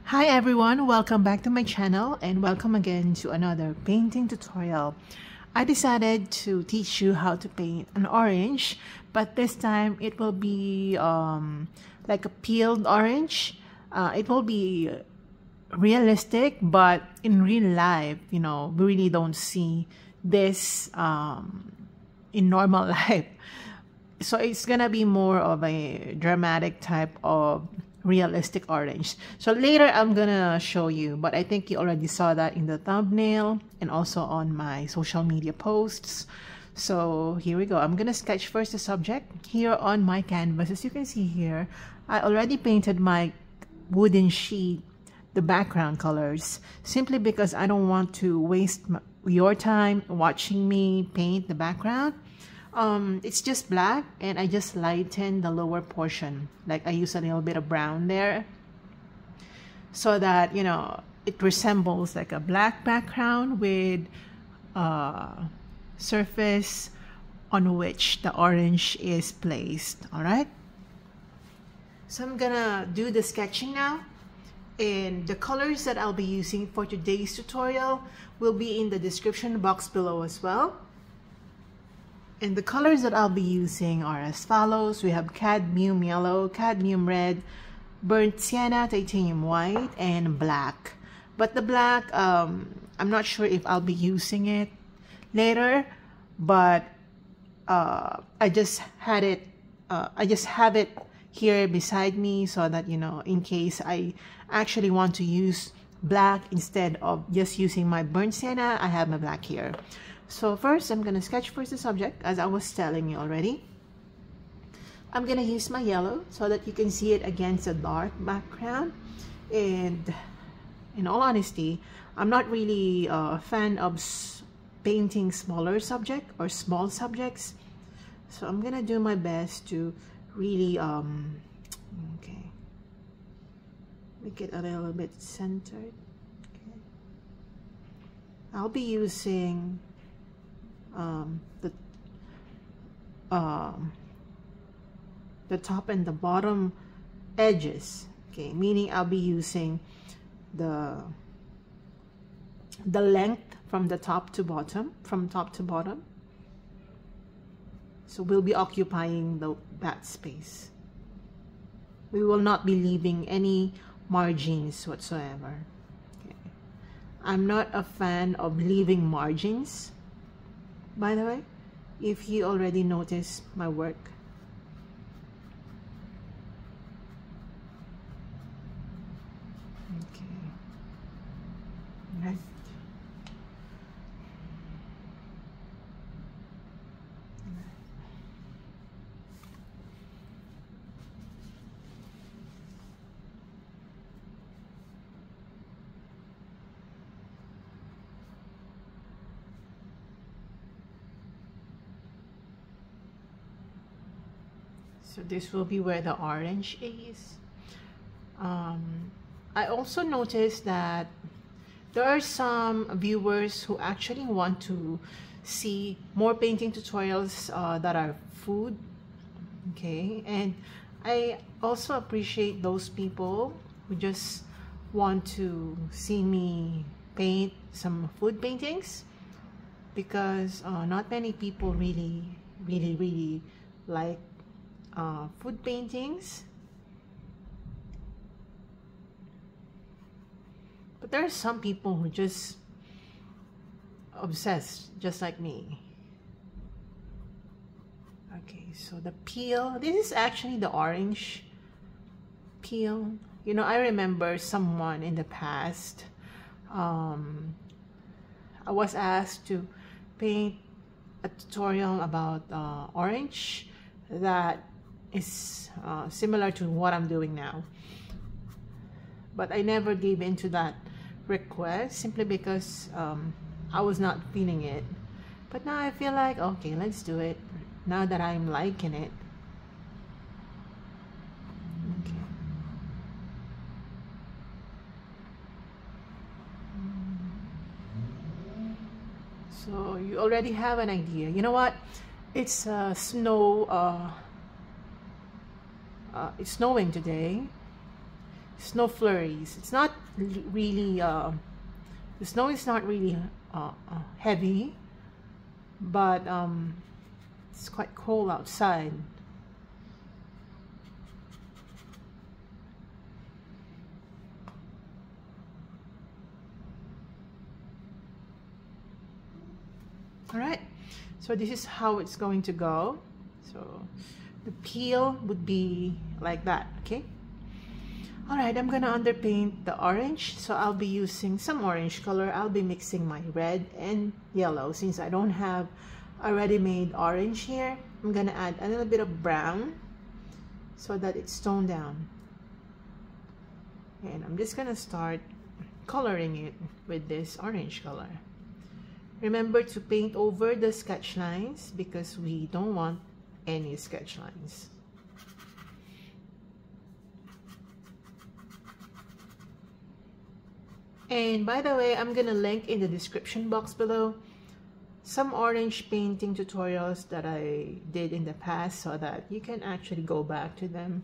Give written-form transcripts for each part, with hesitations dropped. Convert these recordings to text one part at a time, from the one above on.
Hi everyone, welcome back to my channel and welcome again to another painting tutorial. I decided to teach you how to paint an orange, but this time it will be like a peeled orange. It will be realistic, but in real life, we really don't see this in normal life. So it's gonna be more of a dramatic type of realistic orange. So later I'm gonna show you, but I think you already saw that in the thumbnail and also on my social media posts. So here we go. I'm gonna sketch first the subject here on my canvas. As you can see here, I already painted my wooden sheet, the background colors, simply because I don't want to waste your time watching me paint the background. It's just black, and I just lighten the lower portion. Like I use a little bit of brown there so that it resembles like a black background with surface on which the orange is placed. All right, so I'm gonna do the sketching now, and the colors that I'll be using for today's tutorial will be in the description box below as well. And the colors that I'll be using are as follows. We have cadmium yellow, cadmium red, burnt sienna, titanium white, and black. But the black, I'm not sure if I'll be using it later, but I just have it here beside me so that in case I actually want to use black instead of just using my burnt sienna, I have my black here. So first, I'm going to sketch first the subject, as I was telling you already. I'm going to use my yellow so that you can see it against a dark background. And in all honesty, I'm not really a fan of painting smaller subject or small subjects. So I'm going to do my best to really make it a little bit centered. Okay. I'll be using the top and the bottom edges, okay, meaning I'll be using the length from the top to bottom, so we'll be occupying that space. We will not be leaving any margins whatsoever. Okay. I'm not a fan of leaving margins, by the way, if you already noticed my work. Okay. Right. So this will be where the orange is. I also noticed that there are some viewers who actually want to see more painting tutorials that are food. Okay, and I also appreciate those people who just want to see me paint some food paintings, because not many people really like food paintings. But there are some people who just obsessed, just like me. Okay, so the peel, this is actually the orange peel. I remember someone in the past, I was asked to paint a tutorial about orange that is similar to what I'm doing now, but I never gave in to that request simply because I was not feeling it. But now I feel like, okay, let's do it now that I'm liking it. Okay. So you already have an idea. You know what? It's snow. It's snowing today, snow flurries. It's not really, the snow is not really heavy, but it's quite cold outside. All right, so this is how it's going to go. So the peel would be like that, okay? All right, I'm gonna underpaint the orange, so I'll be using some orange color. I'll be mixing my red and yellow. Since I don't have a ready-made orange here, I'm gonna add a little bit of brown so that it's toned down. And I'm just gonna start coloring it with this orange color. Remember to paint over the sketch lines because we don't want any sketch lines. And by the way, I'm gonna link in the description box below some orange painting tutorials that I did in the past so that you can actually go back to them.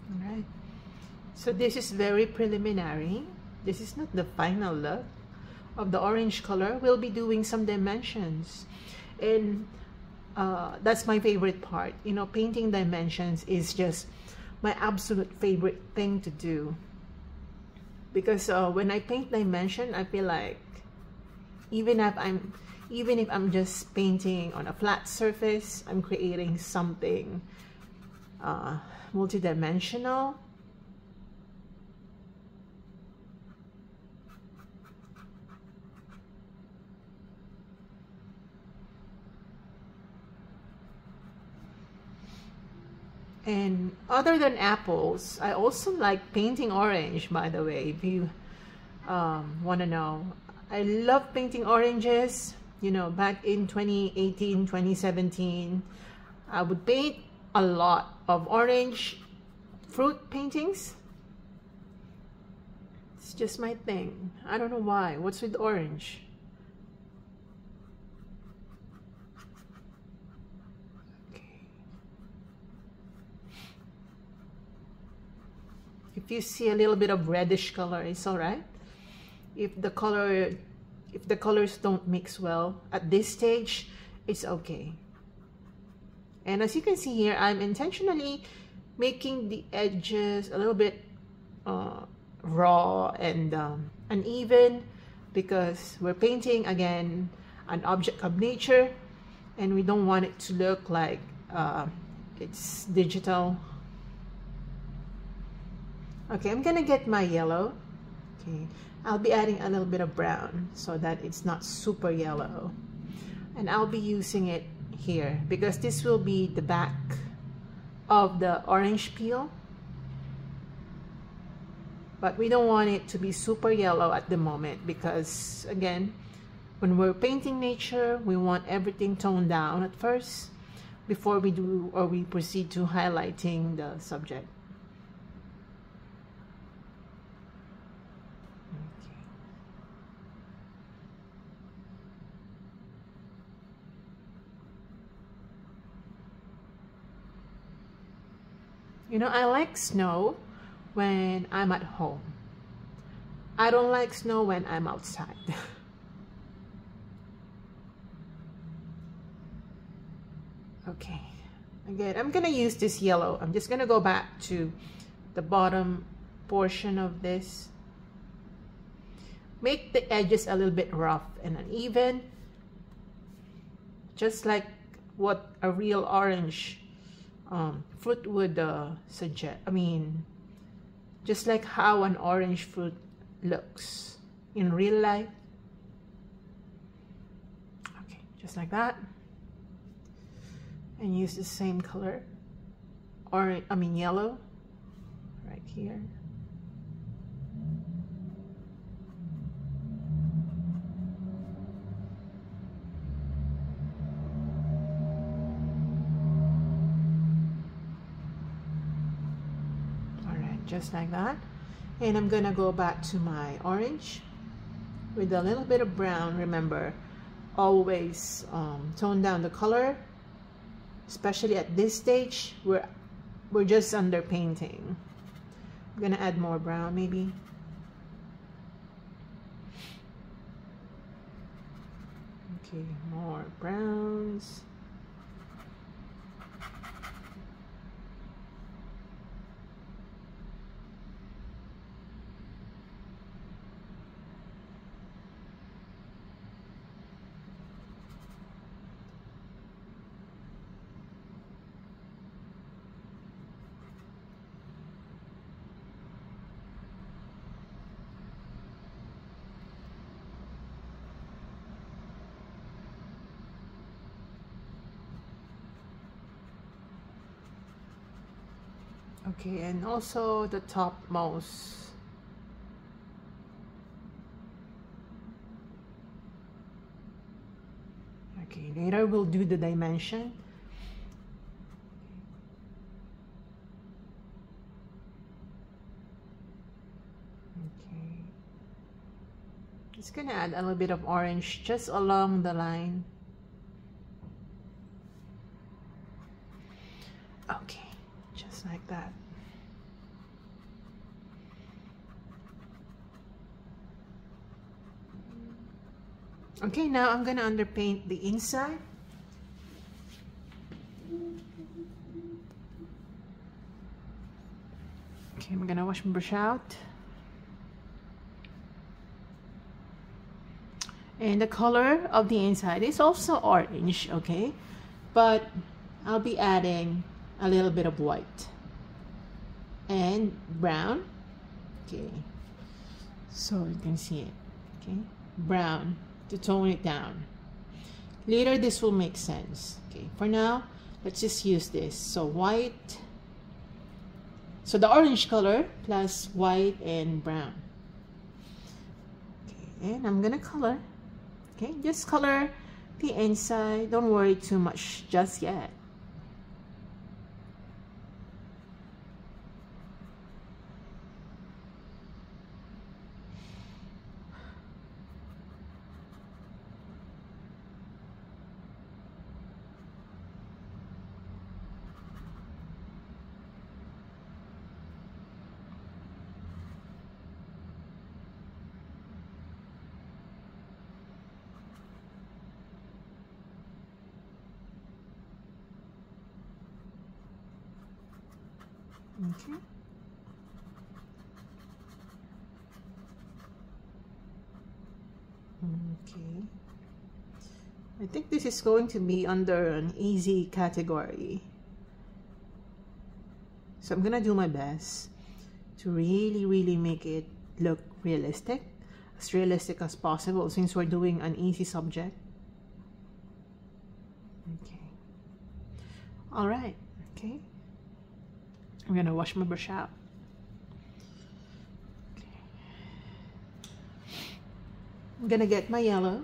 Alright, so this is very preliminary. This is not the final look of the orange color. We'll be doing some dimensions, and that's my favorite part. You know, painting dimensions is just my absolute favorite thing to do, because when I paint dimension, I feel like even if I'm just painting on a flat surface, I'm creating something multidimensional. And other than apples, I also like painting orange, by the way, if you want to know. I love painting oranges. You know, back in 2018, 2017, I would paint a lot of orange fruit paintings. It's just my thing. I don't know why. What's with orange? If you see a little bit of reddish color, it's all right. If the colors don't mix well at this stage, it's okay. And as you can see here, I'm intentionally making the edges a little bit raw and uneven, because we're painting, again, an object of nature, and we don't want it to look like it's digital. Okay, I'm gonna get my yellow. Okay, I'll be adding a little bit of brown so that it's not super yellow, and I'll be using it here because this will be the back of the orange peel, but we don't want it to be super yellow at the moment, because again, when we're painting nature, we want everything toned down at first before we do or we proceed to highlighting the subject. You know, I like snow when I'm at home. I don't like snow when I'm outside. Okay, again, I'm gonna use this yellow. I'm just gonna go back to the bottom portion of this. Make the edges a little bit rough and uneven, just like what a real orange fruit would suggest. I mean, just like how an orange fruit looks in real life. Okay, just like that. And use the same color, or I mean yellow, right here. just like that. And I'm gonna go back to my orange with a little bit of brown. Remember, always tone down the color, especially at this stage. We're just under painting. I'm gonna add more brown maybe. Okay, more browns. Okay, and also the topmost. Okay, later we'll do the dimension. Okay, just gonna add a little bit of orange just along the line. Okay, just like that. Okay, now I'm gonna underpaint the inside. Okay, I'm gonna wash my brush out. And the color of the inside is also orange, okay? But I'll be adding a little bit of white and brown. Okay, so you can see it. Okay, brown to tone it down. Later this will make sense. Okay, for now let's just use this. So white, so the orange color plus white and brown. Okay, and I'm gonna color. Okay, just color the inside. Don't worry too much just yet. Okay. Okay. I think this is going to be under an easy category. So I'm gonna do my best to really make it look realistic, as realistic as possible since we're doing an easy subject. Okay. All right. Okay. I'm gonna wash my brush out. Okay. I'm gonna get my yellow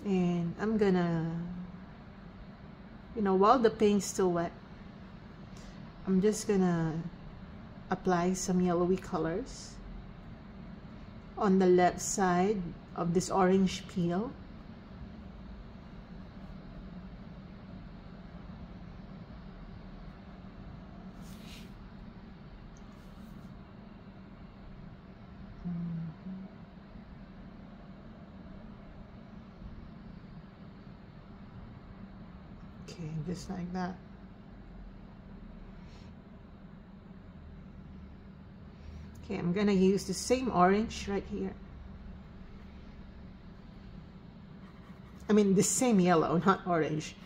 and I'm gonna, while the paint's still wet, I'm just gonna apply some yellowy colors on the left side of this orange peel. Okay, just like that. Okay, I'm gonna use the same orange right here. I mean the same yellow, not orange.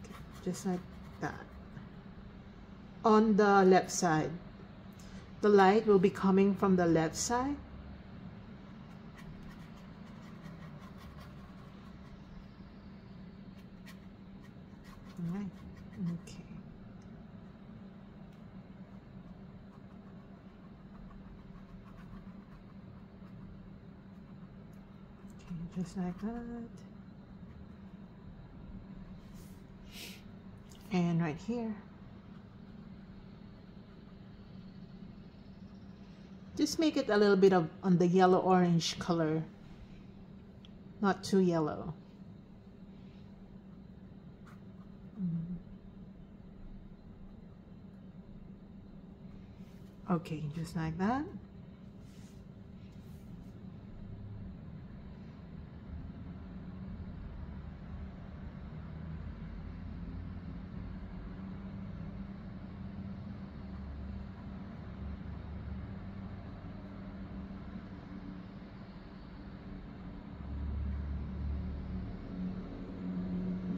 Okay, just like that. On the left side. The light will be coming from the left side. All right. Okay. Okay, just like that. And right here. just make it a little bit of on the yellow orange color, not too yellow. Okay, just like that.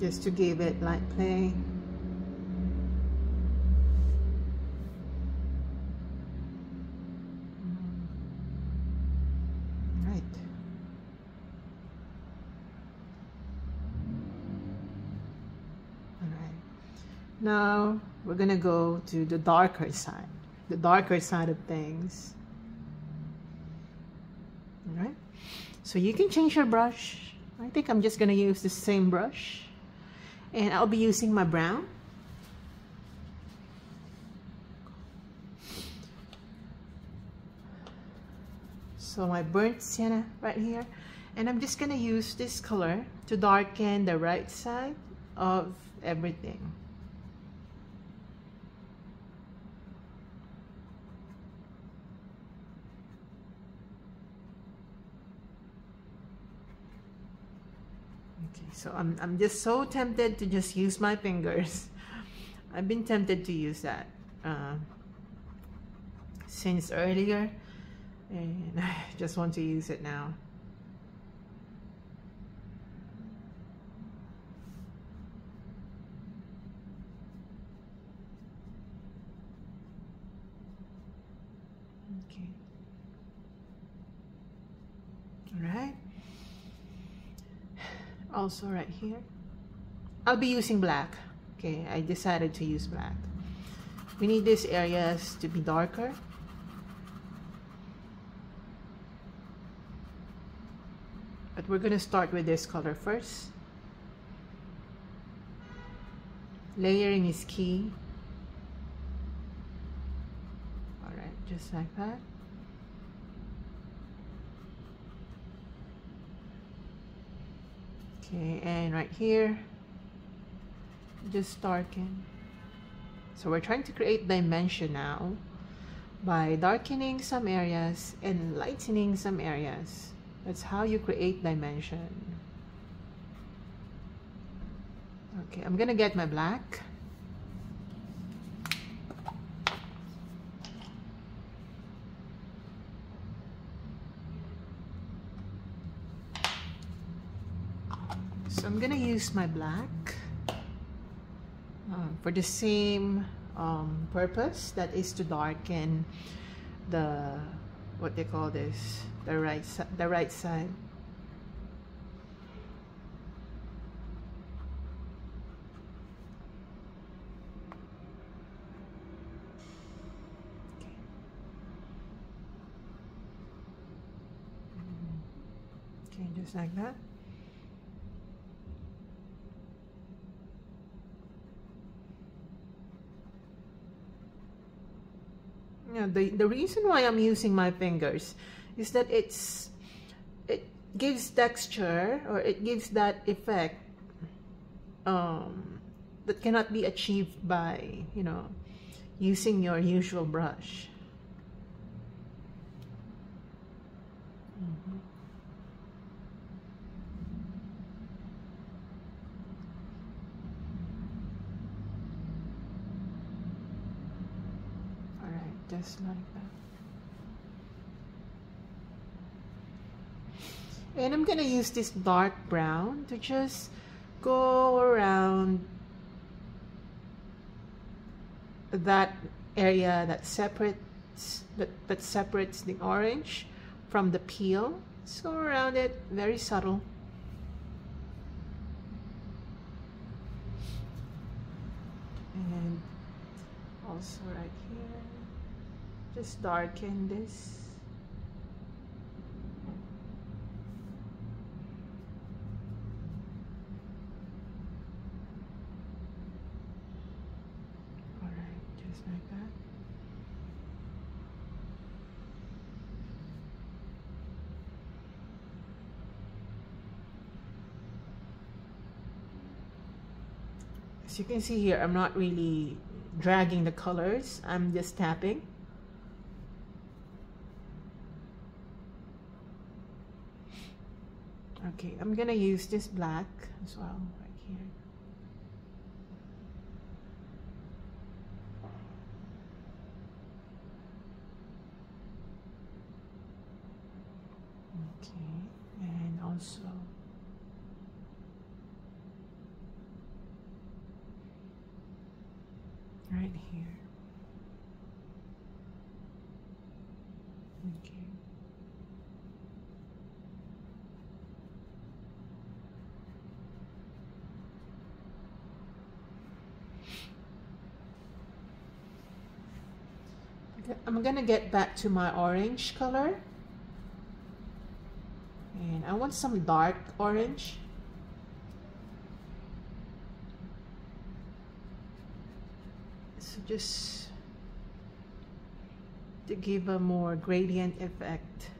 Just to give it light play. Right. All right. Now we're gonna go to the darker side of things. All right. So you can change your brush. I think I'm just gonna use the same brush. And I'll be using my brown. So my burnt sienna right here. And I'm just gonna use this color to darken the right side of everything. Okay, so I'm just so tempted to just use my fingers. I've been tempted to use that since earlier, and I just want to use it now. Okay. All right. Also right here, I'll be using black. Okay, I decided to use black. We need these areas to be darker. But we're gonna start with this color first. Layering is key. All right, just like that. Okay, and right here, just darken. So we're trying to create dimension now by darkening some areas and lightening some areas. That's how you create dimension. Okay, I'm gonna get my black. So I'm gonna use my black for the same purpose, that is to darken the, what they call this, the right side. Okay, just like that. Yeah, the reason why I'm using my fingers is that it gives texture, or it gives that effect that cannot be achieved by, you know, using your usual brush. Just like that. And I'm gonna use this dark brown to just go around that area that separates the orange from the peel. Just go around it, very subtle. And also right here, just darken this. All right, just like that. As you can see here, I'm not really dragging the colors, I'm just tapping. Okay, I'm gonna use this black as well right here. Okay, and also right here. Okay. I'm gonna get back to my orange color, and I want some dark orange. So just to give a more gradient effect.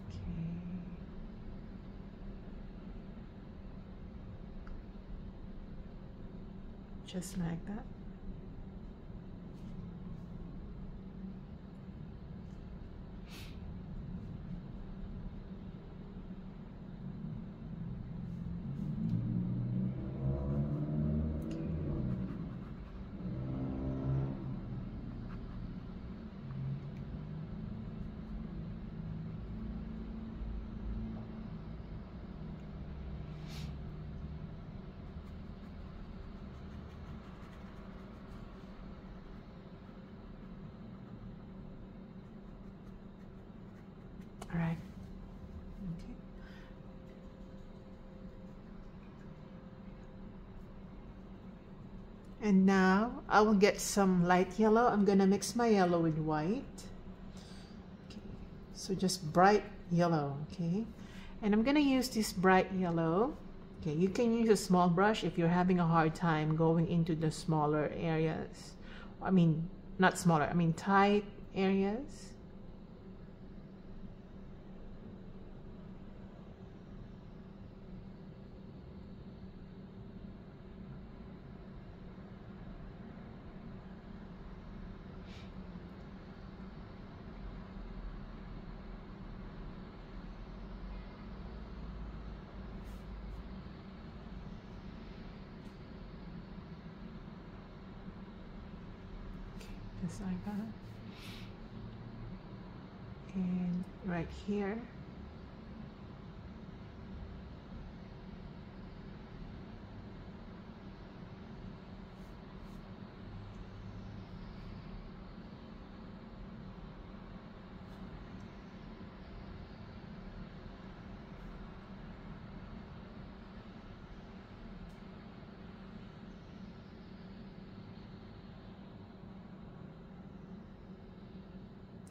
Okay. Just like that. All right. Okay. And now I will get some light yellow. I'm gonna mix my yellow with white. Okay. So just bright yellow, okay? And I'm gonna use this bright yellow. Okay, you can use a small brush if you're having a hard time going into the smaller areas. I mean, not smaller, I mean tight areas. Just like that. And right here.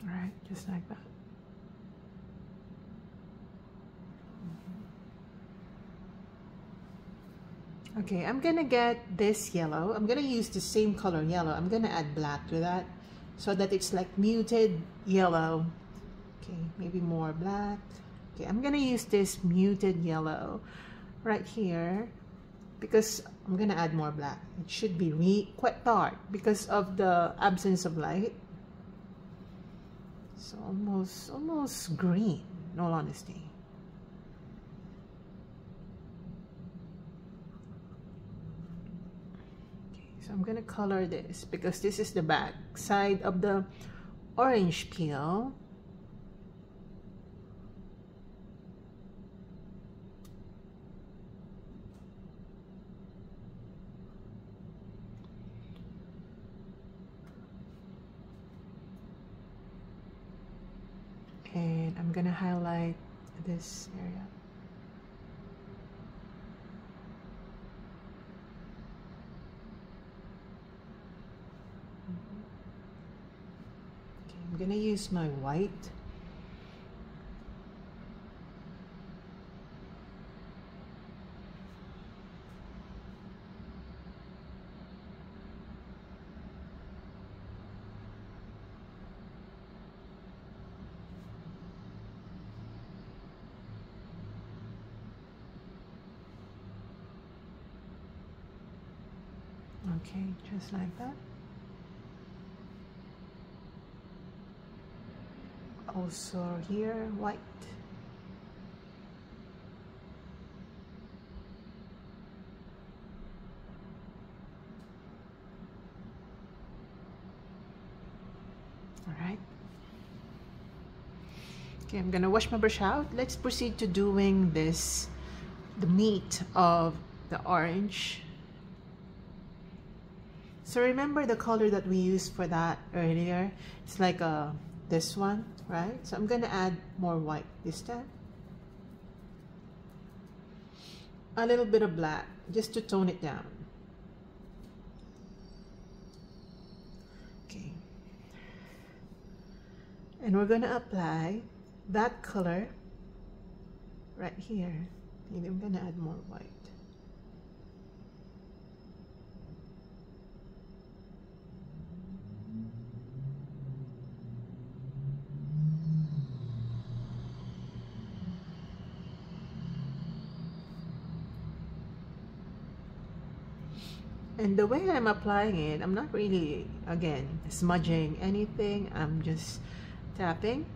All right, just like that. Okay, I'm gonna get this yellow. I'm gonna use the same color yellow. I'm gonna add black to that so that it's like muted yellow. Okay, maybe more black. Okay, I'm gonna use this muted yellow right here because I'm gonna add more black. It should be quite dark because of the absence of light. So almost green, in all honesty. Okay, so I'm gonna color this because this is the back side of the orange peel. And I'm gonna highlight this area. Okay, I'm gonna use my white. Okay, just like that. Also here, white. All right. Okay, I'm gonna wash my brush out. Let's proceed to doing this, the meat of the orange. So remember the color that we used for that earlier? It's like this one, right? So I'm gonna add more white this time. A little bit of black, just to tone it down. Okay. And we're gonna apply that color right here. Maybe I'm gonna add more white. And the way I'm applying it, I'm not really, again, smudging anything. I'm just tapping.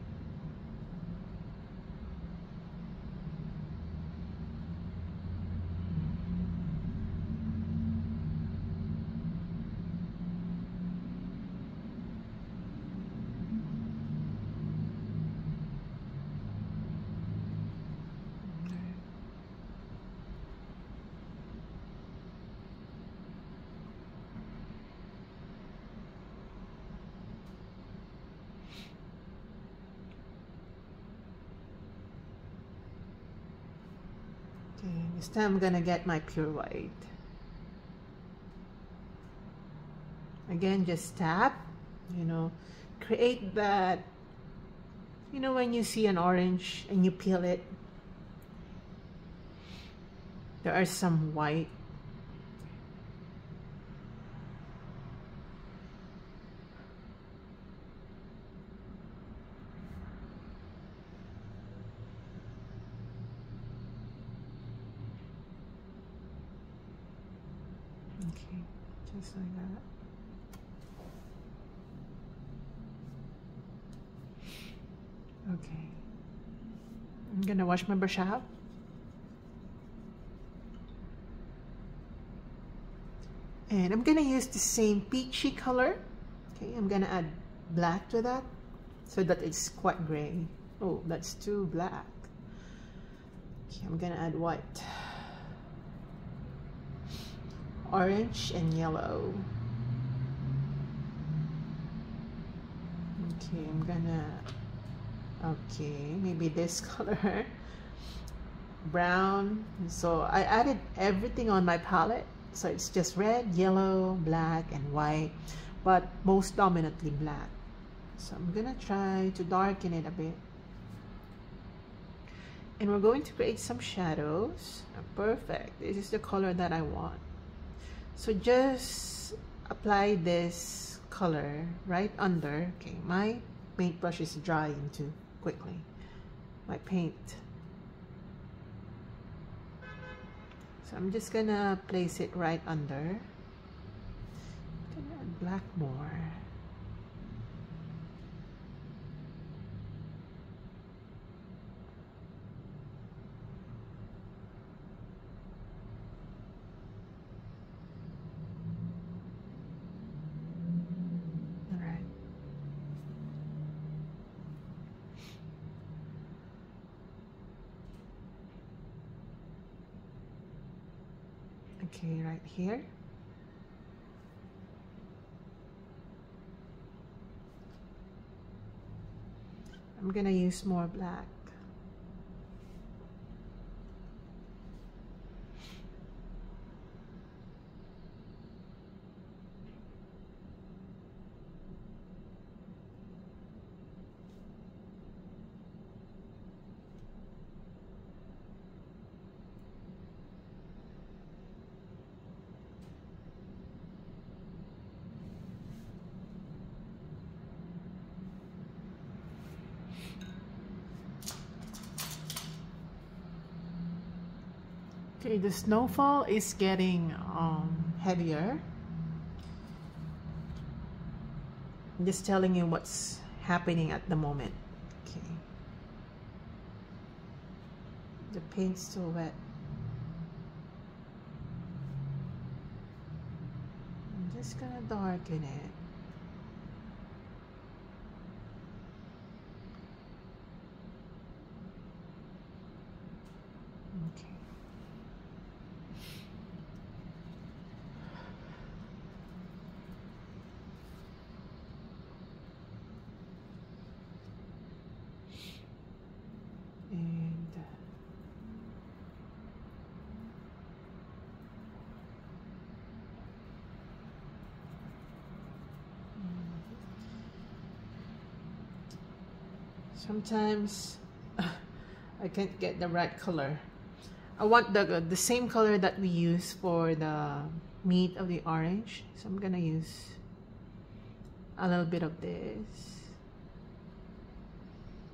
Okay, this time I'm gonna get my pure white. Again, just tap, you know, create that, you know, when you see an orange and you peel it, there are some white. Okay, just like that. Okay, I'm gonna wash my brush out. And I'm gonna use the same peachy color. Okay, I'm gonna add black to that so that it's quite gray. Oh, that's too black. Okay, I'm gonna add white. Orange and yellow. Okay, I'm gonna, okay, maybe this color. Brown. So I added everything on my palette. So it's just red, yellow, black, and white, but most dominantly black. So I'm gonna try to darken it a bit. And we're going to create some shadows. Perfect. This is the color that I want. So just apply this color right under. Okay, my paintbrush is drying too quickly. My paint. So I'm just gonna place it right under. I'm gonna add black more. Okay, right here. I'm gonna use more black. Okay, the snowfall is getting heavier. I'm just telling you what's happening at the moment. Okay. The paint's still wet. I'm just gonna darken it. Okay. Sometimes I can't get the right color. I want the same color that we use for the meat of the orange, so I'm gonna use a little bit of this.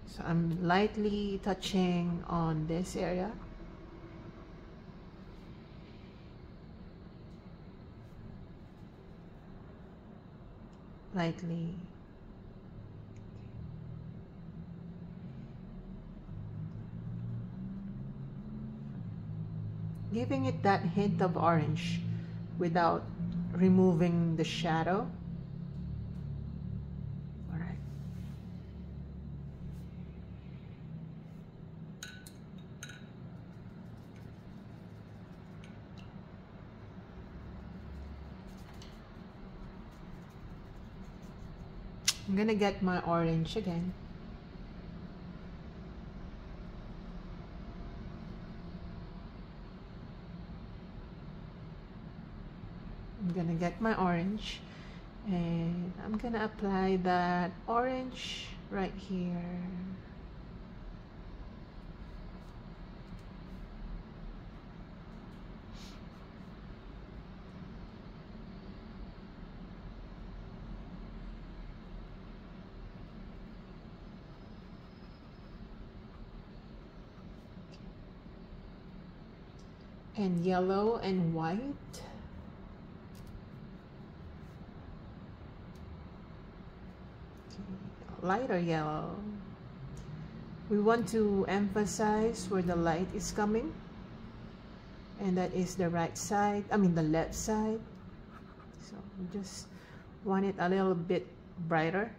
So I'm lightly touching on this area. Lightly. Giving it that hint of orange without removing the shadow. All right. I'm gonna get my orange again. I'm gonna get my orange and I'm gonna apply that orange right here. And yellow and white. Lighter yellow. We want to emphasize where the light is coming, and that is the right side, I mean the left side. So we just want it a little bit brighter.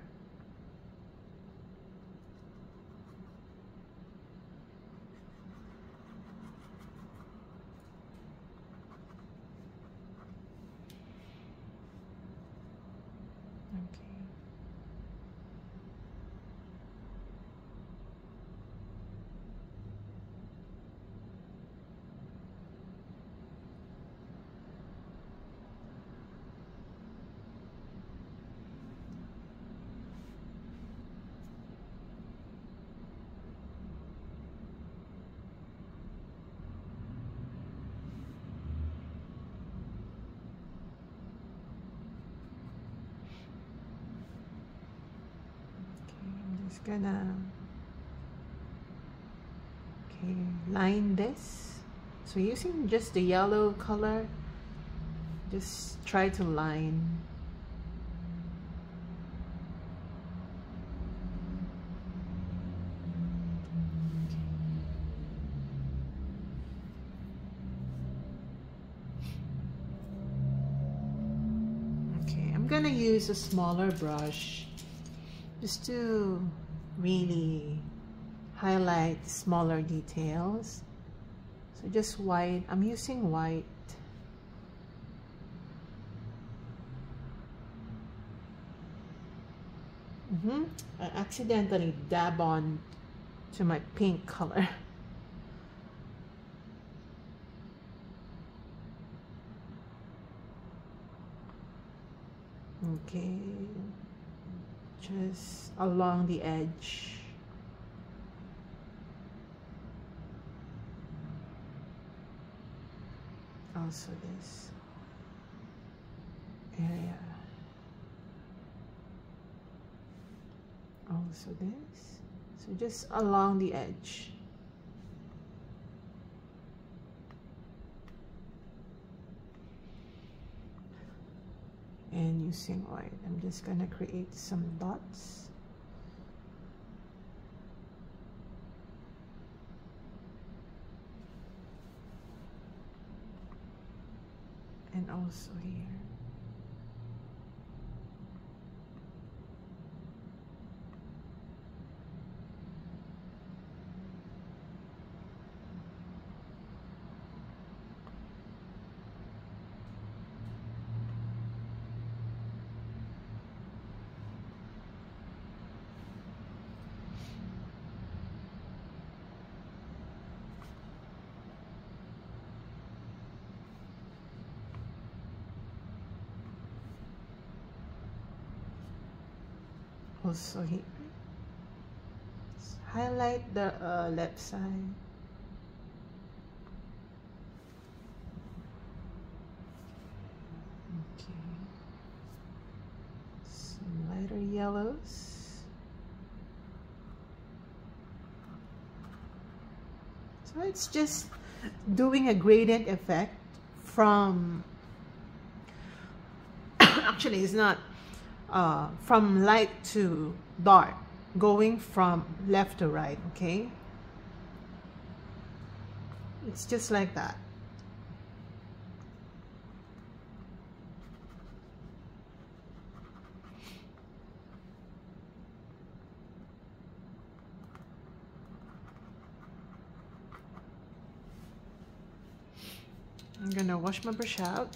Just gonna line this. So using just the yellow color, just try to line. Okay, I'm gonna use a smaller brush just to really highlight smaller details. So just white, I'm using white. I accidentally dab on to my pink color. Okay, just along the edge. Also this area. Also this. So just along the edge. And using white, I'm just gonna create some dots. And also here. Also here, highlight the left side. Okay, some lighter yellows. So it's just doing a gradient effect from actually it's not from light to dark, going from left to right. Okay, it's just like that. I'm gonna wash my brush out.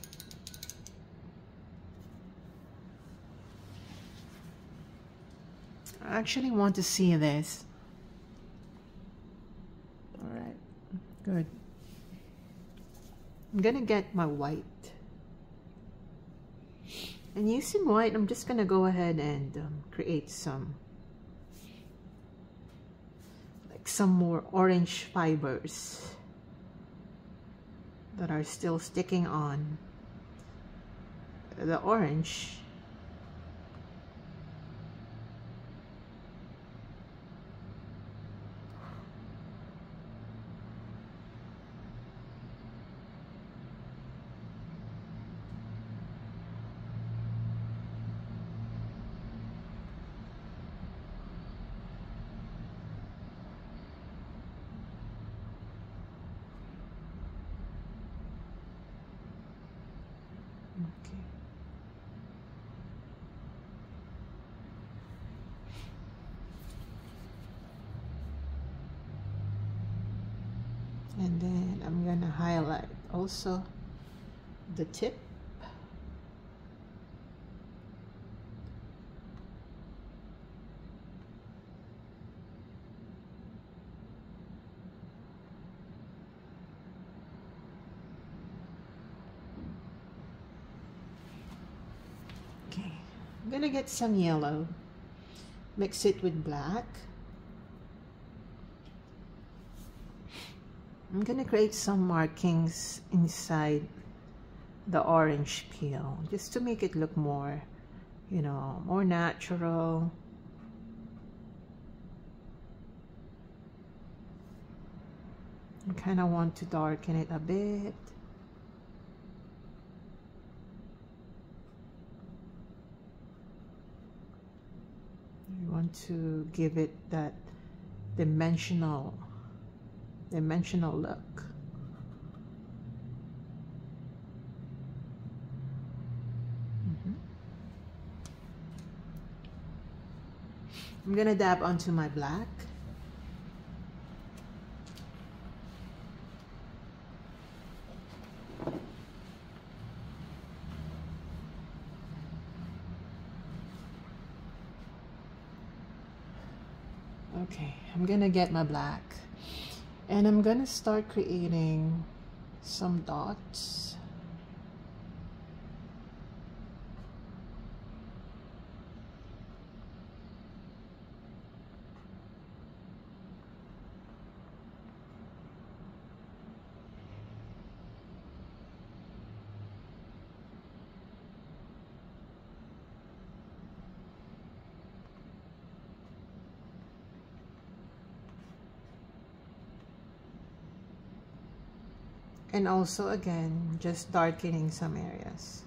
I actually want to see this. All right, good. I'm gonna get my white. And using white, I'm just gonna go ahead and create some more orange fibers that are still sticking on the orange. Okay. And then I'm gonna highlight also the tip. Okay, I'm gonna get some yellow, mix it with black. I'm gonna create some markings inside the orange peel just to make it look more, you know, more natural. I kind of want to darken it a bit. I want to give it that dimensional look. I'm gonna dab onto my black. Okay, I'm gonna get my black and I'm gonna start creating some dots. And also again, just darkening some areas.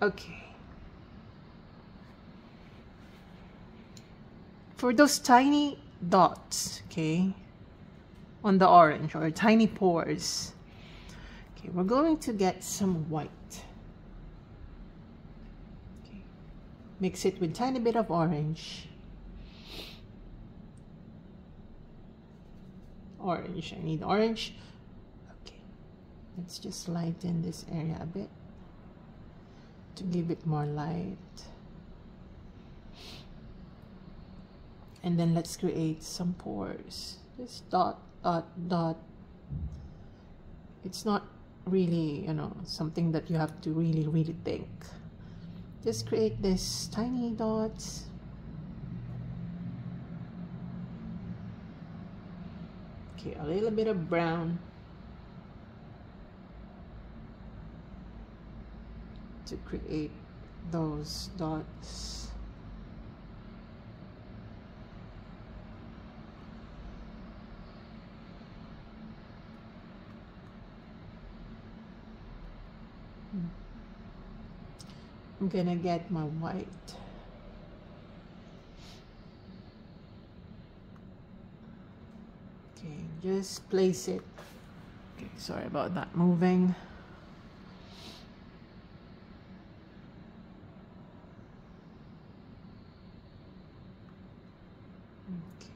Okay. For those tiny dots, okay, on the orange, or tiny pores, okay, we're going to get some white. Okay. Mix it with tiny bit of orange. Orange, I need orange. Okay, let's just lighten this area a bit to give it more light. And then let's create some pores. Just dot, dot, dot. It's not really, you know, something that you have to really think. Just create this tiny dots. Okay, a little bit of brown to create those dots. I'm gonna get my white. Okay, just place it. Okay, sorry about that moving. Okay.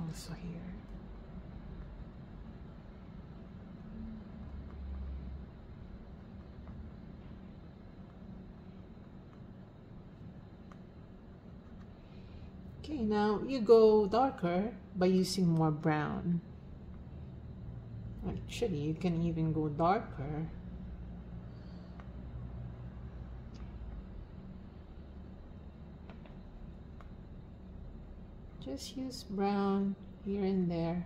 Also here. Okay, now you go darker by using more brown. Actually, you can even go darker. Just use brown here and there.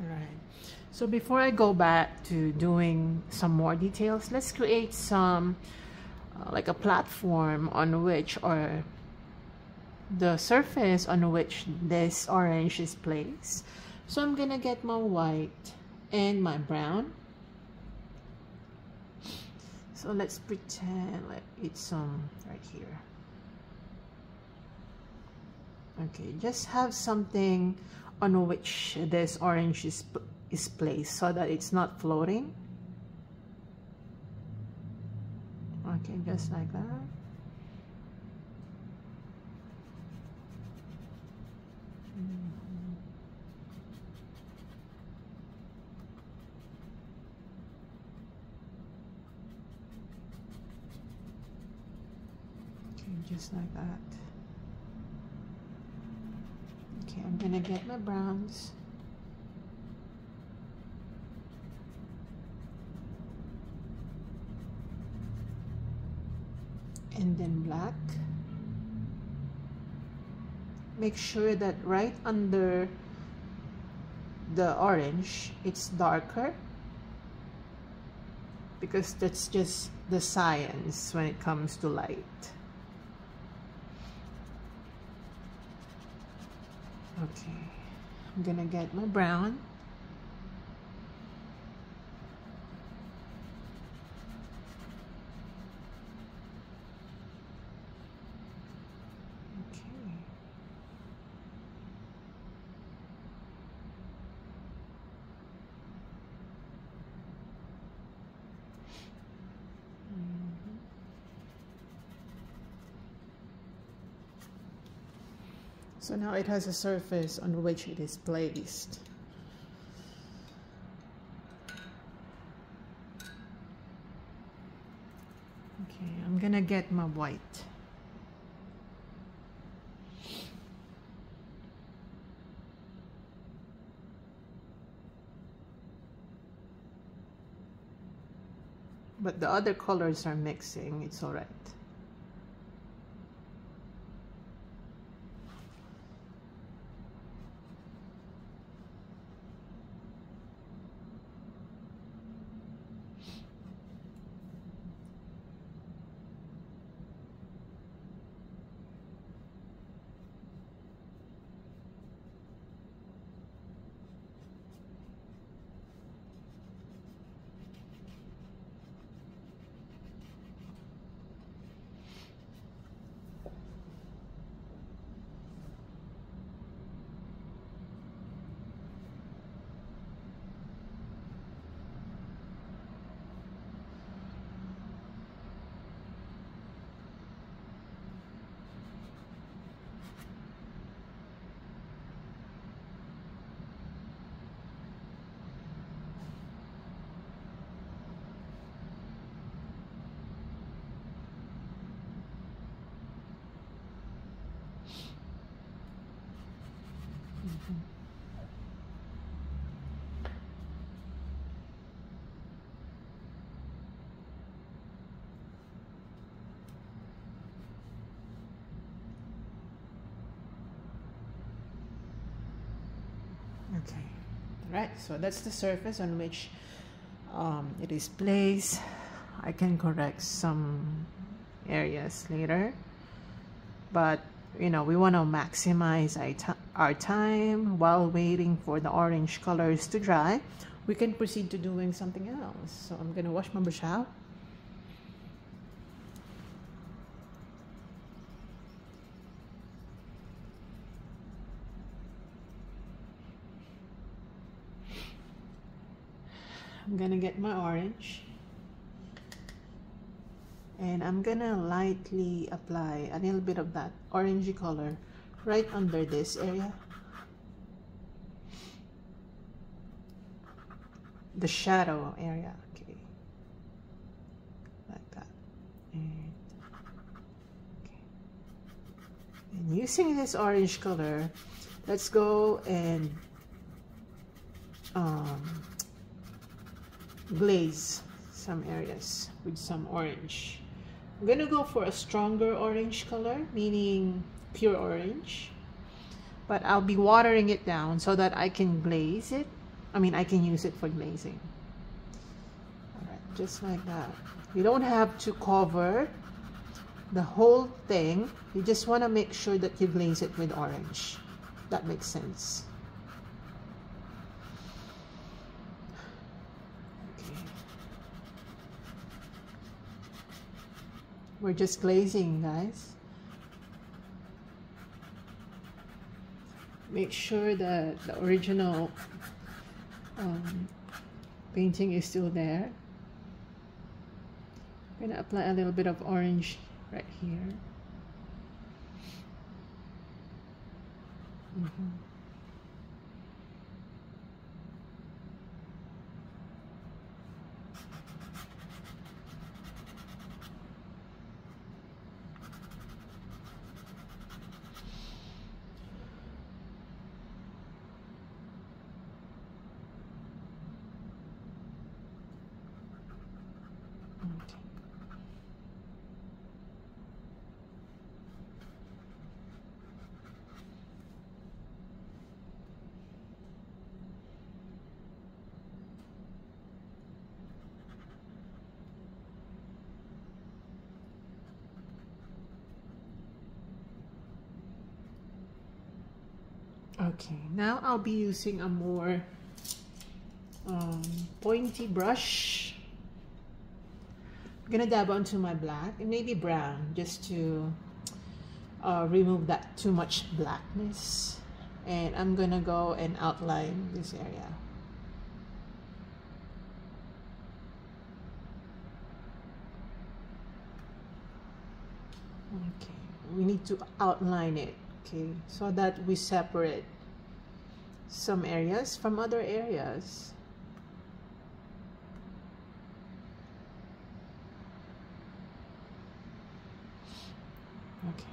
Alright, so before I go back to doing some more details, let's create some like a platform on which, or the surface on which this orange is placed. So I'm gonna get my white and my brown. So let's pretend like it's some right here. Okay, just have something on which this orange is placed so that it's not floating. Okay, just like that. Okay, just like that. Okay, I'm gonna get my browns. And then black. Make sure that right under the orange, it's darker, because that's just the science when it comes to light. Okay, I'm gonna get my brown. Okay. So now it has a surface on which it is placed. Okay, I'm gonna get my white. But the other colors are mixing, it's all right. Okay, right, so that's the surface on which it is placed. I can correct some areas later, but you know, we want to maximize our time while waiting for the orange colors to dry. We can proceed to doing something else. So I'm gonna wash my brush out. I'm gonna get my orange and I'm gonna lightly apply a little bit of that orangey color right under this area, the shadow area. Okay, like that. And, okay. And using this orange color, let's go and glaze some areas with some orange. I'm gonna go for a stronger orange color, meaning pure orange, but I'll be watering it down so that I can glaze it. I mean, I can use it for glazing. All right, just like that. You don't have to cover the whole thing. You just want to make sure that you glaze it with orange. That makes sense. We're just glazing, guys. Make sure that the original painting is still there. I'm gonna apply a little bit of orange right here. Okay, now I'll be using a more pointy brush. I'm gonna dab onto my black and maybe brown just to remove that too much blackness, and I'm gonna go and outline this area. Okay, we need to outline it Okay, so that we separate some areas from other areas. Okay.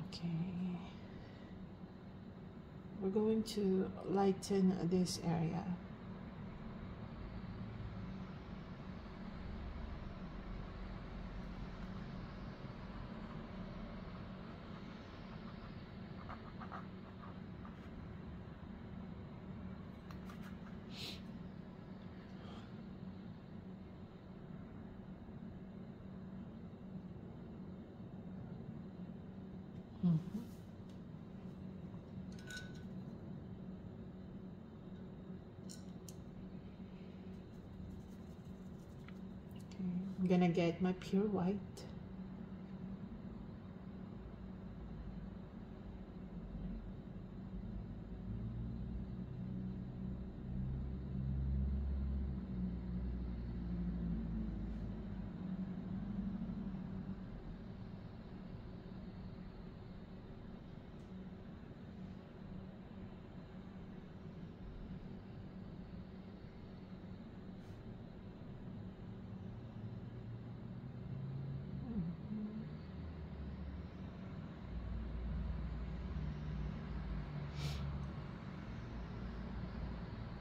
Okay. We're going to lighten this area. I'm gonna get my pure white.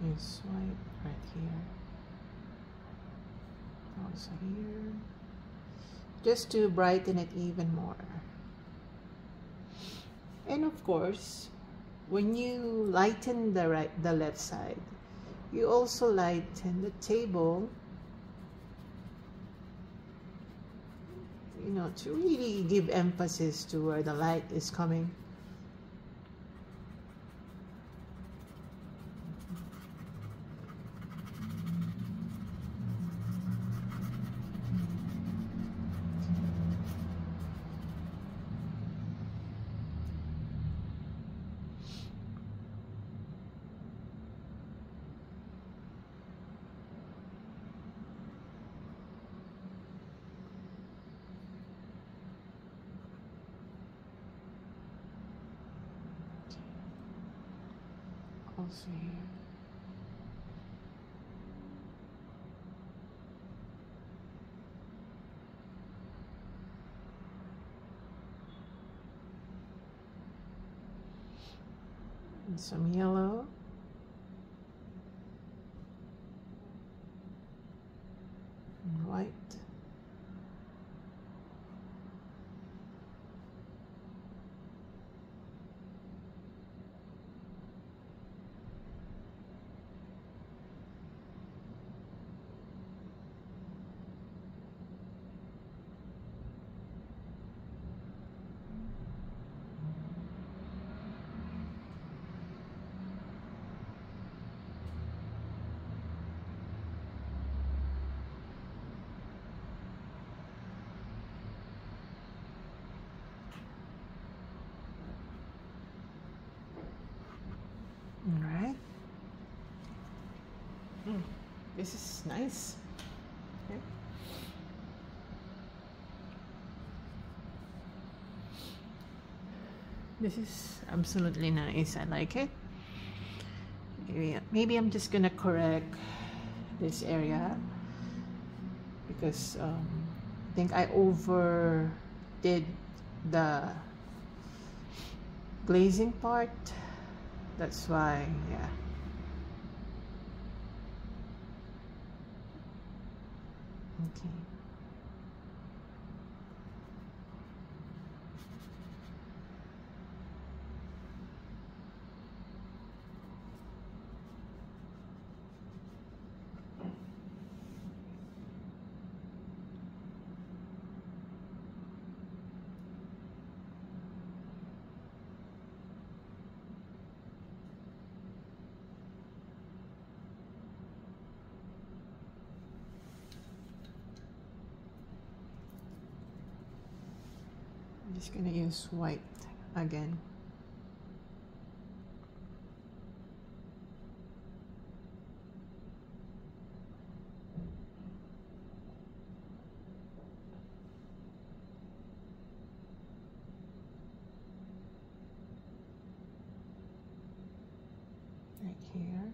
This white right here, also here, just to brighten it even more. And of course, when you lighten the left side, you also lighten the table, you know, to really give emphasis to where the light is coming. Also here. And some yellow. And white. All right. This is nice. Okay. This is absolutely nice. I like it. Maybe I'm just gonna correct this area because I think I overdid the glazing part. That's why, yeah. Okay. I'm just gonna use white again. right here.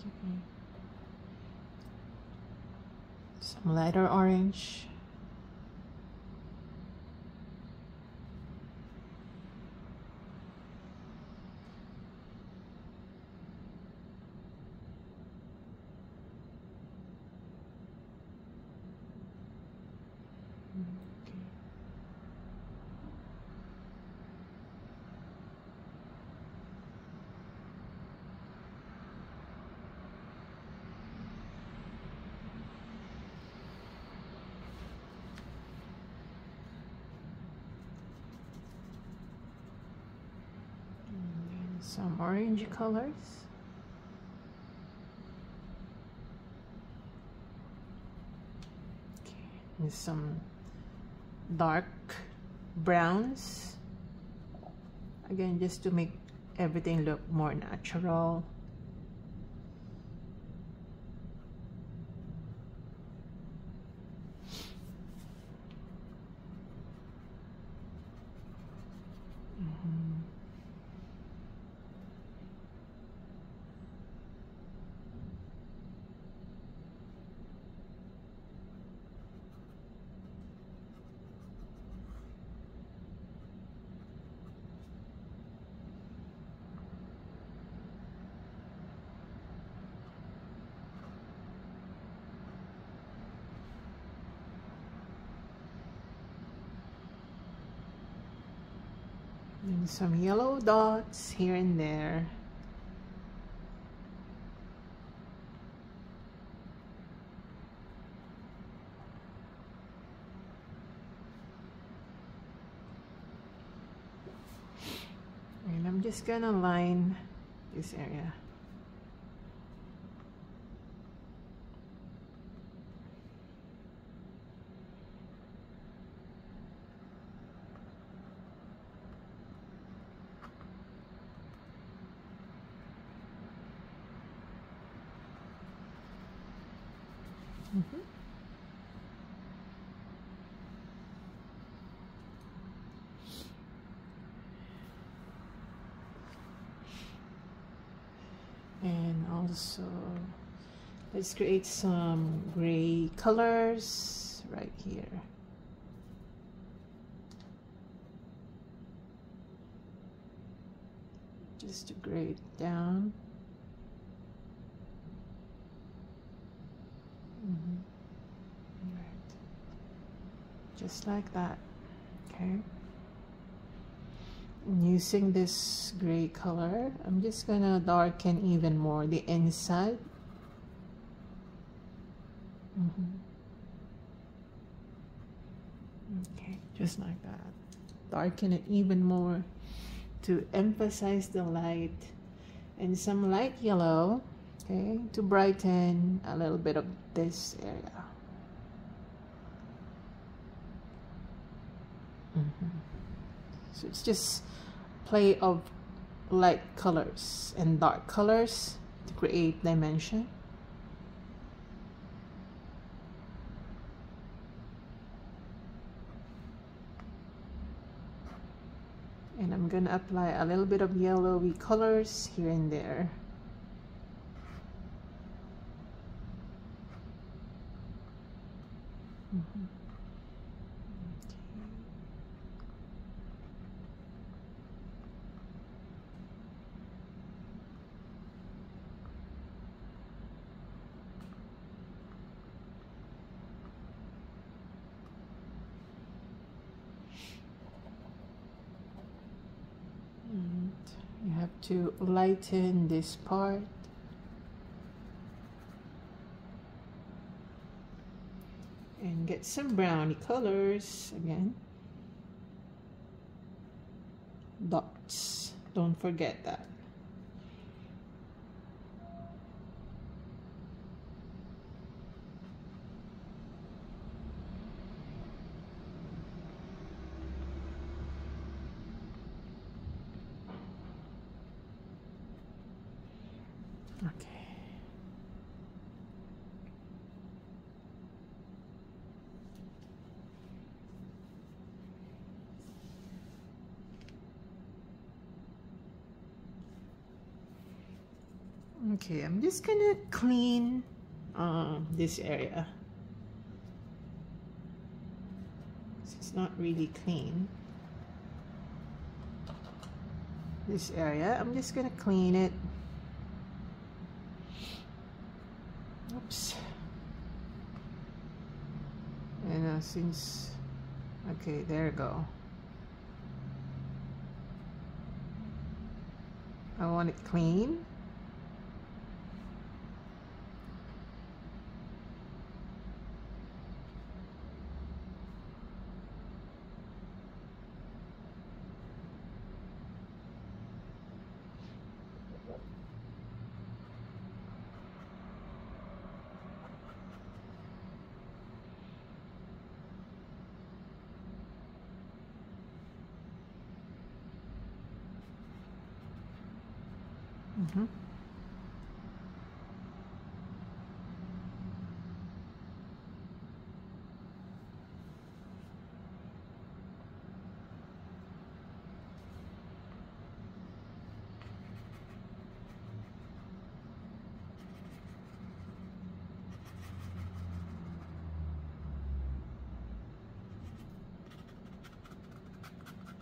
Okay. Some lighter orange. Okay. And then some orange colors. Okay. And some dark browns. Again, just to make everything look more natural. And some yellow dots here and there. And I'm just gonna line this area. And also, let's create some gray colors right here. Just to gray it down. Right. Just like that. Okay. Using this gray color, I'm just gonna darken even more the inside. Okay, just like that. Darken it even more to emphasize the light, and some light yellow, okay, to brighten a little bit of this area. So it's just play of light colors and dark colors to create dimension. And I'm gonna apply a little bit of yellowy colors here and there. You have to lighten this part. And get some brownie colors again. Dots, don't forget that. Okay. Okay, I'm just gonna clean this area. It's not really clean. This area, I'm just gonna clean it. Oops. And since, okay, there you go. I want it clean. Mm-hmm.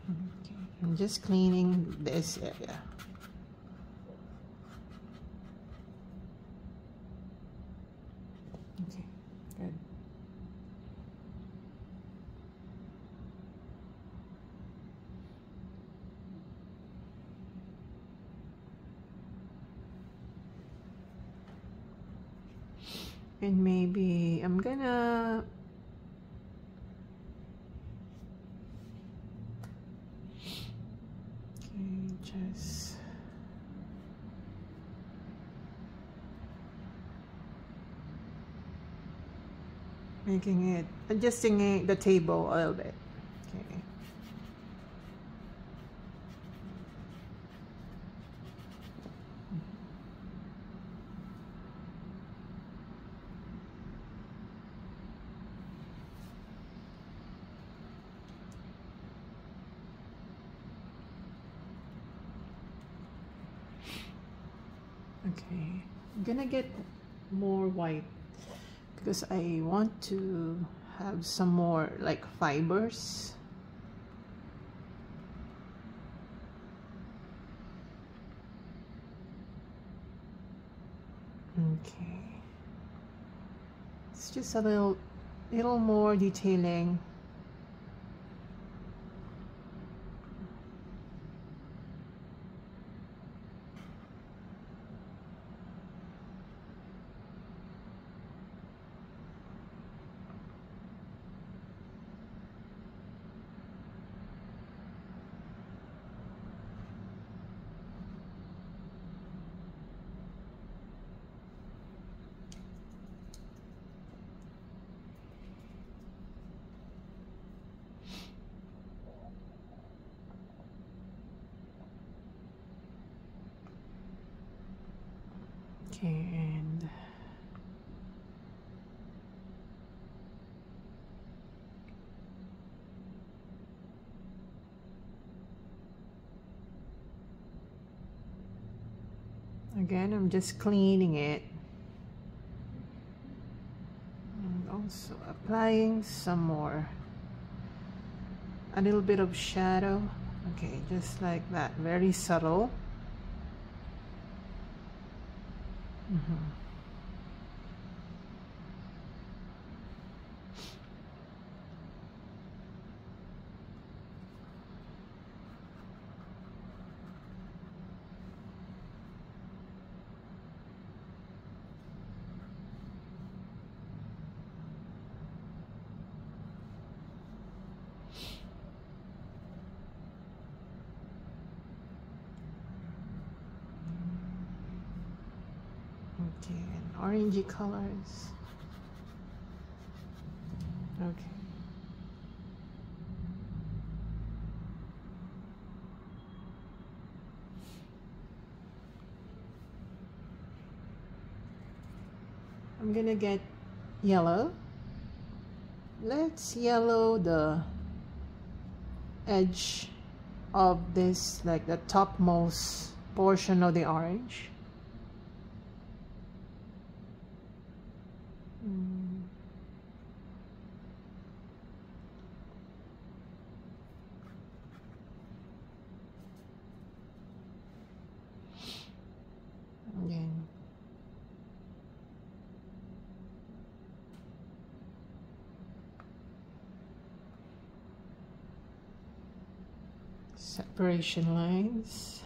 Okay. I'm just cleaning this area. Okay, good. And maybe I'm gonna just making it, adjusting the table a little bit. Okay. Okay, I'm gonna get more white because I want to have some more like fibers. Okay, it's just a little more detailing. Okay, and again, I'm just cleaning it and also applying some more, a little bit of shadow. Okay, just like that, very subtle. Okay, and orangey colors. Okay. I'm gonna get yellow. Let's yellow the edge of this, like the topmost portion of the orange. Again. Separation lines.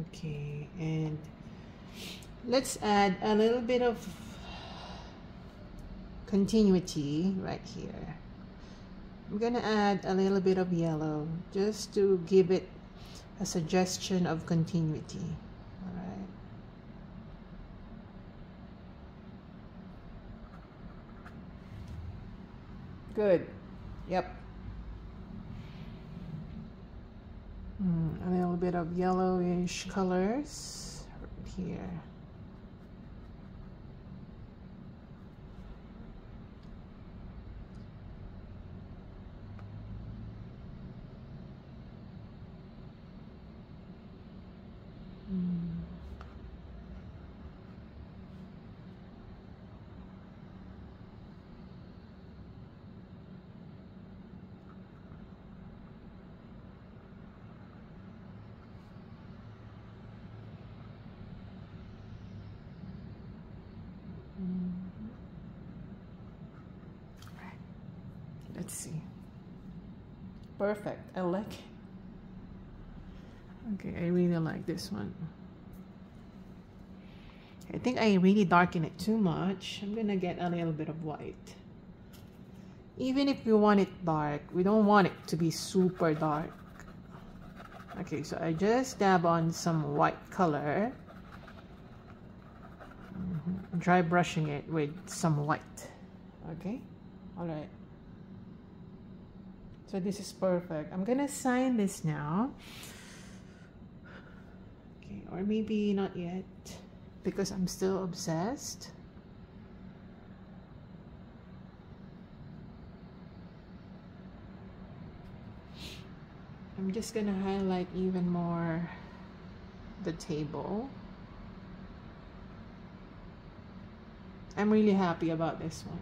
Okay, and let's add a little bit of continuity right here. I'm gonna add a little bit of yellow just to give it a suggestion of continuity. All right. Good. Yep. A little bit of yellowish colors right here. Let's see. Perfect. I like it. Okay, I really like this one. I think I really darken it too much. I'm gonna get a little bit of white. Even if we want it dark, we don't want it to be super dark. Okay, so I just dab on some white color. Dry brushing it with some white. Okay, all right. So this is perfect. I'm gonna sign this now. Okay, or maybe not yet because I'm still obsessed. I'm just gonna highlight even more the table. I'm really happy about this one.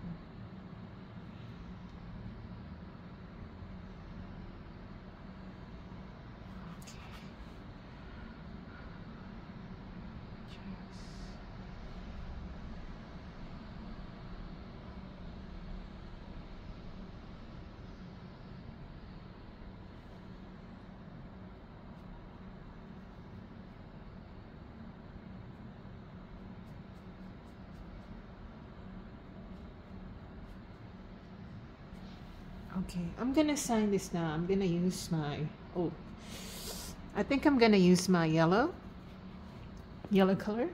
Okay, I'm gonna sign this now. I'm gonna use my, I think I'm gonna use my yellow color.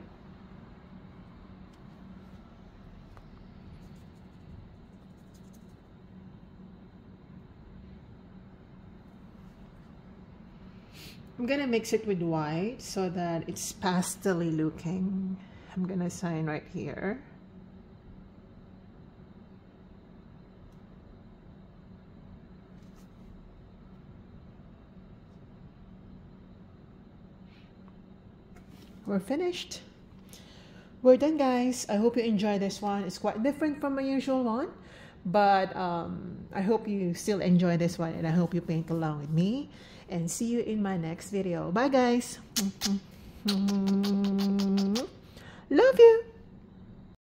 I'm gonna mix it with white so that it's pastel-y looking. I'm gonna sign right here. We're finished. We're done, guys. I hope you enjoy this one. It's quite different from my usual one, but I hope you still enjoy this one, and I hope you paint along with me, and see you in my next video. Bye, guys. Love you.